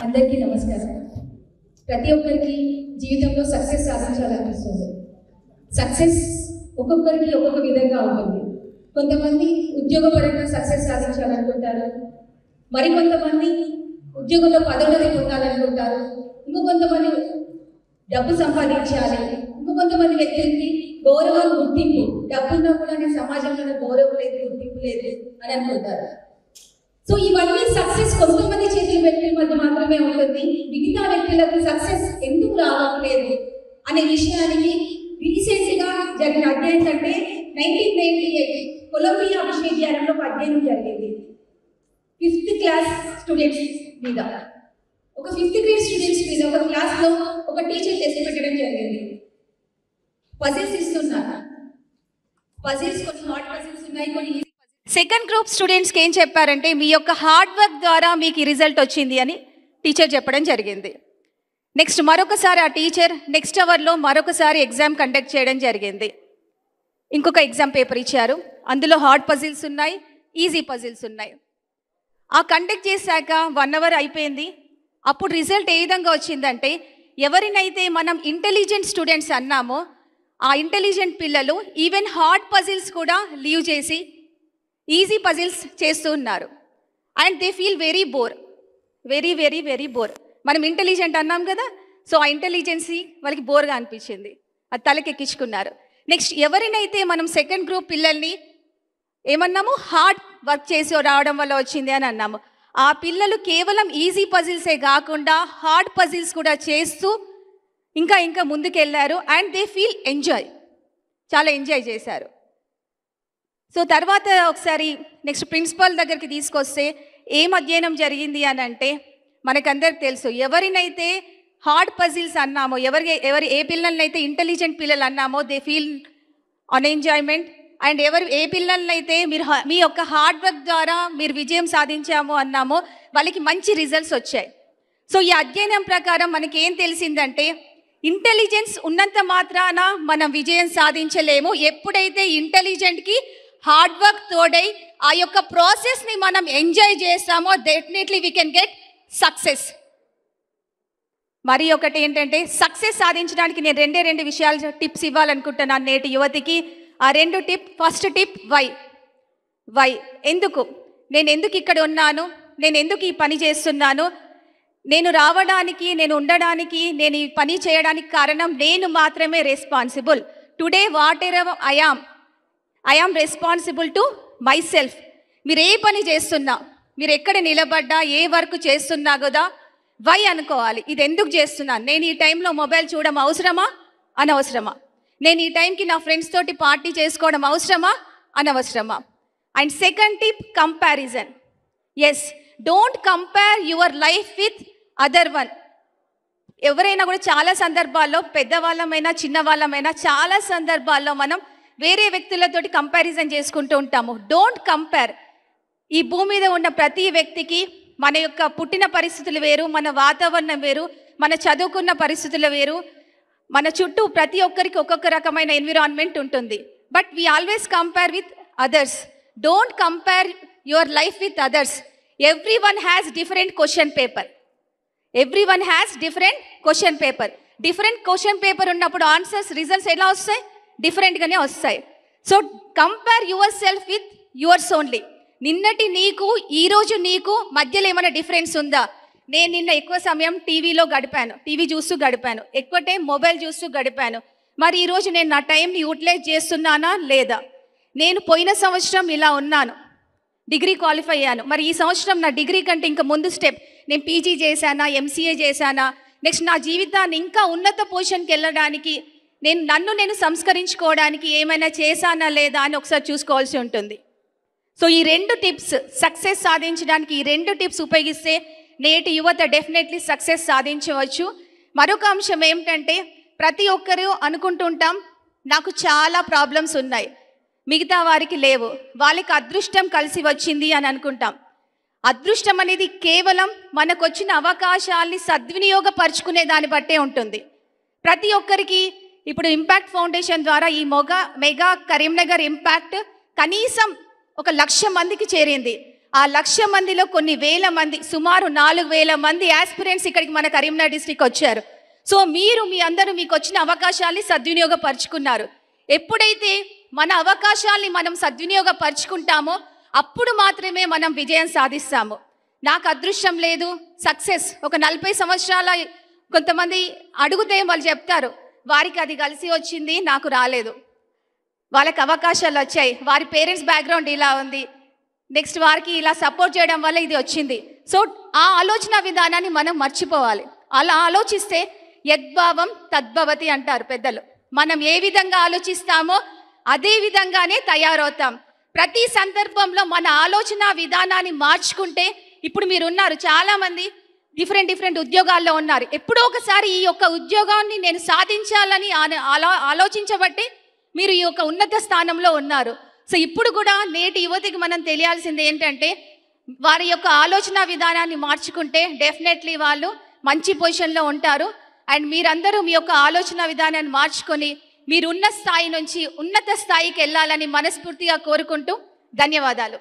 అందరికీ నమస్కారం. ప్రతి ఒక్కరికి జీవితంలో సక్సెస్ సాధించాలనిపిస్తుంది. సక్సెస్ ఒక్కొక్కరికి ఒక్కొక్క విధంగా ఉంటుంది. కొంతమంది ఉద్యోగపరంగా సక్సెస్ సాధించాలనుకుంటారు, మరికొంతమంది ఉద్యోగంలో పదోన్నతి పొందాలనుకుంటారు, ఇంకొంతమంది డబ్బు సంపాదించాలి, ఇంకొంతమంది వ్యక్తులకి గౌరవం, గుర్తింపు, డబ్బున్నా కూడా సమాజంలో గౌరవం లేదు, గుర్తింపు లేదు అని అనుకుంటారు. సో ఇవన్నీ సక్సెస్ కొంతమంది చేతుల వ్యక్తుల మధ్య మాత్రమే ఉంటుంది. మిగతా వ్యక్తులకు సక్సెస్ ఎందుకు రావట్లేదు అనే విషయానికి రీసెంట్గా జరిగిన అధ్యయనం అంటే 1998 కొలంబియా విశ్వవిద్యాలయంలో ఒక అధ్యయనం జరిగింది. 5th క్లాస్ స్టూడెంట్స్ మీద, ఒక 5th గ్రేడ్ స్టూడెంట్స్ మీద ఒక క్లాస్లో ఒక టీచర్ టెస్ట్ పెట్టడం జరిగింది. పజిల్స్ ఇస్తున్నారు. పజిల్స్ కొన్ని హార్డ్ పజిల్స్ ఉన్నాయి, కొన్ని సెకండ్ గ్రూప్ స్టూడెంట్స్కి ఏం చెప్పారంటే మీ యొక్క హార్డ్ వర్క్ ద్వారా మీకు రిజల్ట్ వచ్చింది అని టీచర్ చెప్పడం జరిగింది. నెక్స్ట్ మరొకసారి ఆ టీచర్ నెక్స్ట్ అవర్లో మరొకసారి ఎగ్జామ్ కండక్ట్ చేయడం జరిగింది. ఇంకొక ఎగ్జామ్ పేపర్ ఇచ్చారు. అందులో హార్డ్ పజిల్స్ ఉన్నాయి, ఈజీ పజిల్స్ ఉన్నాయి. ఆ కండక్ట్ చేశాక 1 అవర్ అయిపోయింది. అప్పుడు రిజల్ట్ ఏ విధంగా వచ్చిందంటే ఎవరినైతే మనం ఇంటెలిజెంట్ స్టూడెంట్స్ అన్నామో ఆ ఇంటెలిజెంట్ పిల్లలు ఈవెన్ హార్డ్ పజిల్స్ కూడా లీవ్ చేసి ఈజీ పజిల్స్ చేస్తూ ఉన్నారు. And they feel very bore, very very very bore. మనం ఇంటెలిజెంట్ అన్నాం కదా, సో ఆ ఇంటెలిజెన్సీ వాళ్ళకి బోర్గా అనిపించింది, అది తలకెక్కించుకున్నారు. నెక్స్ట్ ఎవరినైతే మనం సెకండ్ గ్రూప్ పిల్లల్ని ఏమన్నాము, హార్డ్ వర్క్ చేసి రావడం వల్ల వచ్చింది అని అన్నాము, ఆ పిల్లలు కేవలం ఈజీ పజిల్సే కాకుండా హార్డ్ పజిల్స్ కూడా చేస్తూ ఇంకా ఇంకా ముందుకెళ్ళారు. అండ్ దే ఫీల్ ఎంజాయ్, చాలా ఎంజాయ్ చేశారు. సో తర్వాత ఒకసారి నెక్స్ట్ ప్రిన్సిపల్ దగ్గరికి తీసుకొస్తే ఏం అధ్యయనం జరిగింది అని అంటే మనకందరికి తెలుసు, ఎవరినైతే హార్డ్ పజిల్స్ అన్నామో, ఏ పిల్లలనైతే ఇంటెలిజెంట్ పిల్లలు అన్నామో they feel on enjoyment. And ఏ పిల్లలనైతే మీ యొక్క హార్డ్ వర్క్ ద్వారా మీరు విజయం సాధించాము అన్నామో వాళ్ళకి మంచి రిజల్ట్స్ వచ్చాయి. సో ఈ అధ్యయనం ప్రకారం మనకి ఏం తెలిసిందంటే ఇంటెలిజెన్స్ ఉన్నంత మాత్రాన మనం విజయం సాధించలేము. ఎప్పుడైతే ఇంటెలిజెంట్కి హార్డ్ వర్క్ తోడై ఆ యొక్క ప్రాసెస్ని మనం ఎంజాయ్ చేస్తామో definitely we can get success. మరి ఒకటి ఏంటంటే సక్సెస్ సాధించడానికి నేను రెండు విషయాలు టిప్స్ ఇవ్వాలనుకుంటున్నాను నేటి యువతికి. ఆ 2 టిప్, ఫస్ట్ టిప్ వై. నేను ఎందుకు ఇక్కడ ఉన్నాను, నేను ఎందుకు ఈ పని చేస్తున్నాను, నేను రావడానికి, నేను ఉండడానికి, నేను ఈ పని చేయడానికి కారణం నేను మాత్రమే responsible. Today what ever I am responsible to my self. మీరు ఏ పని చేస్తున్నా, మీరు ఎక్కడ నిలబడ్డా, ఏ వర్క్ చేస్తున్నా కదా వై అనుకోవాలి. ఇది ఎందుకు చేస్తున్నాను, నేను ఈ టైంలో మొబైల్ చూడడం అవసరమా అనవసరమా, నేను ఈ టైంకి నా ఫ్రెండ్స్ తోటి పార్టీ చేసుకోవడం అవసరమా అనవసరమా. And second tip, comparison. Yes, don't compare your life with other one. ఎవరైనా కూడా చాలా సందర్భాల్లో, పెద్దవాళ్ళమైనా చిన్నవాళ్ళమైనా, చాలా సందర్భాల్లో మనం వేరే వ్యక్తులతోటి కంపారిజన్ చేసుకుంటూ ఉంటాము. Don't compare. ఈ భూమి మీద ఉన్న ప్రతి వ్యక్తికి మన యొక్క పుట్టిన పరిస్థితులు వేరు, మన వాతావరణం వేరు, మన చదువుకున్న పరిస్థితులు వేరు, మన చుట్టూ ప్రతి ఒక్కరికి ఒక్కొక్క రకమైన ఎన్విరాన్మెంట్ ఉంటుంది. But we always compare with others. Don't compare your life with others. Everyone has different question paper. Different question paper ఉన్నప్పుడు ఆన్సర్స్, రిజల్ట్స్ ఎలా వస్తాయి, డిఫరెంట్గానే వస్తాయి. So compare your self with yours only. నిన్నటి నీకు ఈరోజు నీకు మధ్యలో ఏమైనా డిఫరెన్స్ ఉందా? నేను నిన్న ఎక్కువ సమయం టీవీ చూస్తూ గడిపాను, ఎక్కువ టైం మొబైల్ చూస్తూ గడిపాను. మరి ఈరోజు నేను నా టైంని యూటిలైజ్ చేస్తున్నానా లేదా? నేను పోయిన సంవత్సరం ఇలా ఉన్నాను, డిగ్రీ క్వాలిఫై అయ్యాను, మరి ఈ సంవత్సరం నా డిగ్రీ కంటే ఇంకా ముందు స్టెప్, నేను పీజీ చేశానా, ఎంసీఏ చేశానా, నెక్స్ట్ నా జీవితాన్ని ఇంకా ఉన్నత పొజిషన్కి వెళ్ళడానికి నన్ను సంస్కరించుకోవడానికి ఏమైనా చేశానా లేదా అని ఒకసారి చూసుకోవాల్సి ఉంటుంది. సో ఈ 2 టిప్స్, సక్సెస్ సాధించడానికి ఈ 2 టిప్స్ ఉపయోగిస్తే నేటి యువత డెఫినెట్లీ సక్సెస్ సాధించవచ్చు. మరొక అంశం ఏమిటంటే ప్రతి ఒక్కరూ అనుకుంటుంటాం నాకు చాలా ప్రాబ్లమ్స్ ఉన్నాయి, మిగతా వారికి లేవు, వాళ్ళకి అదృష్టం కలిసి వచ్చింది అని అనుకుంటాం. అదృష్టం అనేది కేవలం మనకు వచ్చిన అవకాశాలని సద్వినియోగపరుచుకునే దాన్ని బట్టే ఉంటుంది. ప్రతి ఒక్కరికి ఇప్పుడు ఇంపాక్ట్ ఫౌండేషన్ ద్వారా ఈ మెగా కరీంనగర్ ఇంపాక్ట్ కనీసం 1,00,000 మందికి చేరింది. ఆ 1,00,000 మందిలో కొన్ని వేల మంది, సుమారు 4,000 మంది యాస్పిరెంట్స్ ఇక్కడికి మన కరీంనగర్ డిస్ట్రిక్ట్ వచ్చారు. సో మీరు మీ అందరూ మీకు వచ్చిన అవకాశాన్ని సద్వినియోగపరుచుకున్నారు. ఎప్పుడైతే మన అవకాశాల్ని మనం సద్వినియోగపరుచుకుంటామో అప్పుడు మాత్రమే మనం విజయం సాధిస్తాము. నాకు అదృష్టం లేదు, సక్సెస్ ఒక 40 సంవత్సరాల కొంతమంది అడిగితే వాళ్ళు చెప్తారు వారికి అది కలిసి వచ్చింది, నాకు రాలేదు. వాళ్ళకి అవకాశాలు వచ్చాయి, వారి పేరెంట్స్ బ్యాక్గ్రౌండ్ ఇలా ఉంది, నెక్స్ట్ వారికి ఇలా సపోర్ట్ చేయడం వల్ల ఇది వచ్చింది. సో ఆ ఆలోచన విధానాన్ని మనం మర్చిపోవాలి. అలా ఆలోచిస్తే యద్భావం తద్భవతి అంటారు పెద్దలు. మనం ఏ విధంగా ఆలోచిస్తామో అదే విధంగానే తయారవుతాం. ప్రతి సందర్భంలో మన ఆలోచన విధానాన్ని మార్చుకుంటే, ఇప్పుడు మీరు ఉన్నారు చాలామంది డిఫరెంట్ ఉద్యోగాల్లో ఉన్నారు. ఎప్పుడో ఒకసారి ఈ యొక్క ఉద్యోగాన్ని నేను సాధించాలని ఆలోచించబట్టి మీరు ఈ యొక్క ఉన్నత స్థానంలో ఉన్నారు. సో ఇప్పుడు కూడా నేటి యువతికి మనం తెలియాల్సింది ఏంటంటే, వారి యొక్క ఆలోచన విధానాన్ని మార్చుకుంటే డెఫినెట్లీ వాళ్ళు మంచి పొజిషన్లో ఉంటారు. అండ్ మీరందరూ మీ యొక్క ఆలోచన విధానాన్ని మార్చుకొని మీరు ఉన్న స్థాయి నుంచి ఉన్నత స్థాయికి వెళ్ళాలని మనస్ఫూర్తిగా కోరుకుంటూ ధన్యవాదాలు.